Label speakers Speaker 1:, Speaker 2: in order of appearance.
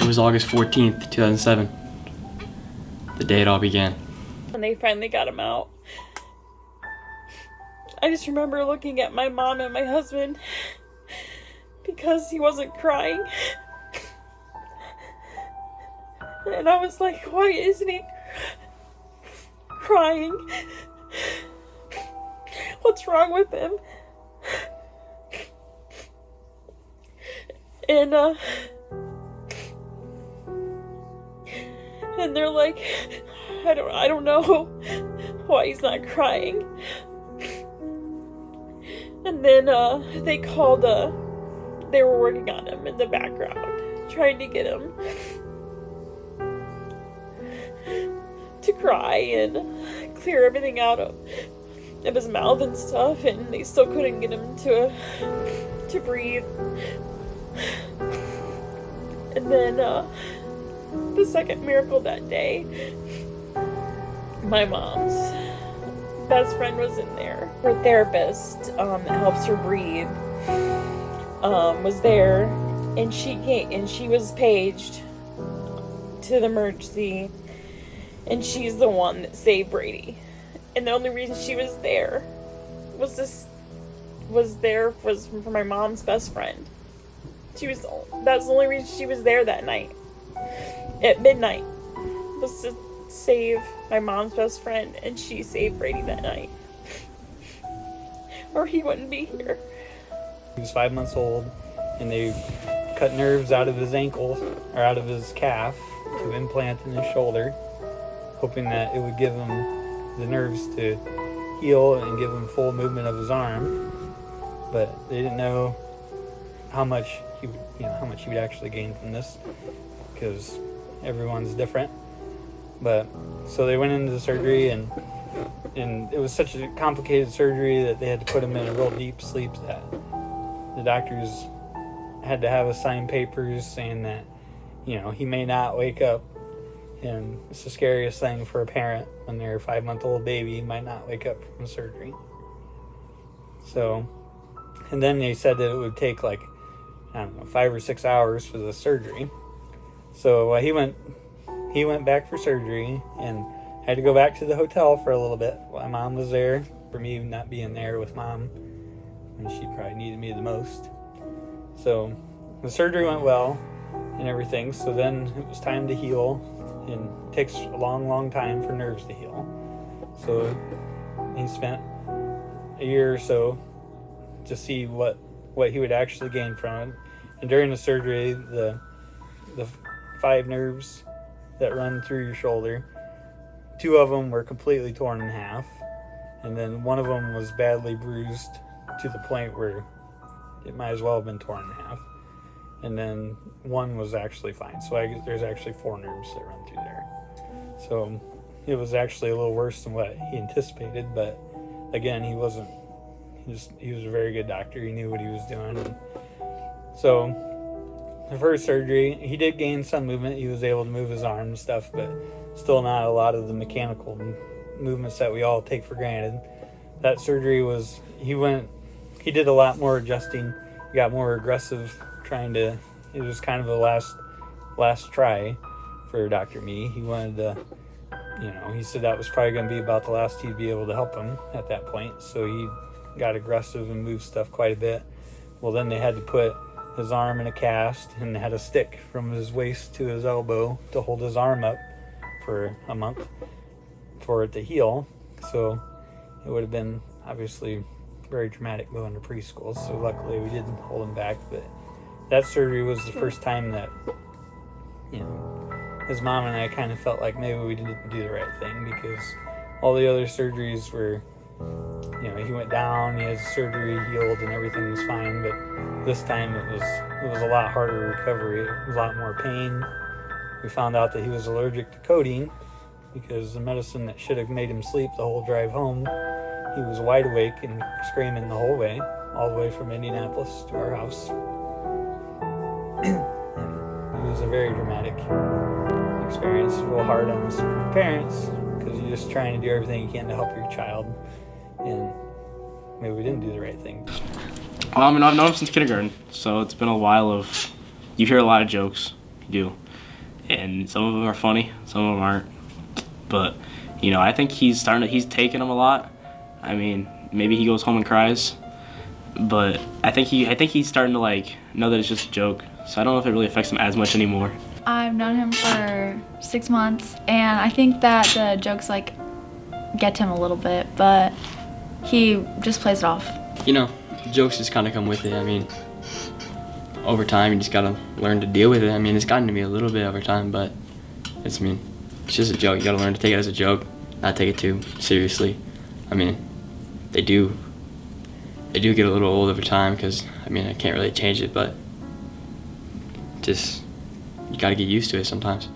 Speaker 1: was August 14th, 2007. The day it all began.
Speaker 2: When they finally got him out, I just remember looking at my mom and my husband because he wasn't crying. And I was like, why isn't he crying? What's wrong with him? And they're like, I don't know why he's not crying. And then they called, they were working on him in the background, trying to get him to cry and clear everything out of his mouth and stuff, and they still couldn't get him to breathe. And then the second miracle that day, my mom's best friend was in there. Her therapist that helps her breathe was there, and she came and she was paged to the emergency, and she's the one that saved Brady. And the only reason she was there was for my mom's best friend. That's the only reason she was there that night at midnight, was to save my mom's best friend, and she saved Brady that night, or he wouldn't be here.
Speaker 3: He was 5 months old, and they cut nerves out of his ankle, or out of his calf, to implant in his shoulder, hoping that it would give him the nerves to heal and give him full movement of his arm. But they didn't know how much he would actually gain from this, because everyone's different. But so they went into the surgery, and it was such a complicated surgery that they had to put him in a real deep sleep that the doctors had to have us sign papers saying that, he may not wake up. And it's the scariest thing for a parent when their 5-month-old baby might not wake up from surgery. So, and then they said that it would take 5 or 6 hours for the surgery. So he went back for surgery and had to go back to the hotel for a little bit while mom was there, for me not being there with mom when she probably needed me the most. So the surgery went well and everything. So then it was time to heal, and it takes a long time for nerves to heal. So he spent a year or so to see what he would actually gain from it. And during the surgery, the 5 nerves that run through your shoulder, 2 of them were completely torn in half, and then 1 of them was badly bruised to the point where it might as well have been torn in half, and then 1 was actually fine. So there's actually 4 nerves that run through there. So it was actually a little worse than what he anticipated, but again, he was a very good doctor. He knew what he was doing. And so the first surgery, he did gain some movement. He was able to move his arm and stuff, but still not a lot of the mechanical movements that we all take for granted. That surgery he did a lot more adjusting. He got more aggressive, it was kind of a last try for Dr. Me. He wanted to, he said that was probably going to be about the last he'd be able to help him at that point. So he got aggressive and moved stuff quite a bit. Well, then they had to put his arm in a cast, and they had a stick from his waist to his elbow to hold his arm up for a month for it to heal. So it would have been obviously very traumatic going to preschool. So luckily we didn't hold him back. But that surgery was the first time that, his mom and I kind of felt like maybe we didn't do the right thing, because all the other surgeries were, he went down, he had surgery, healed, and everything was fine. But this time it was a lot harder recovery. It was a lot more pain. We found out that he was allergic to codeine, because the medicine that should have made him sleep the whole drive home, he was wide awake and screaming the whole way, all the way from Indianapolis to our house. It was a very dramatic experience. It's real hard on us parents, because you're just trying to do everything you can to help your child, and maybe we didn't do the right thing.
Speaker 4: I've known him since kindergarten, so it's been a while you hear a lot of jokes, you do.
Speaker 1: and some of them are funny, some of them aren't. But you know, I think he's taking them a lot. I mean, maybe he goes home and cries, but I think he's starting to like know that it's just a joke. So I don't know if it really affects him as much anymore.
Speaker 4: I've known him for 6 months, and I think that the jokes like get to him a little bit, but he just plays it off.
Speaker 1: You know, jokes just kind of come with it. I mean, over time, you just gotta learn to deal with it. I mean, it's gotten to me a little bit over time, but it's just a joke. You gotta learn to take it as a joke, not take it too seriously. I mean, they do get a little old over time because, I mean, I can't really change it, but just, you gotta get used to it sometimes.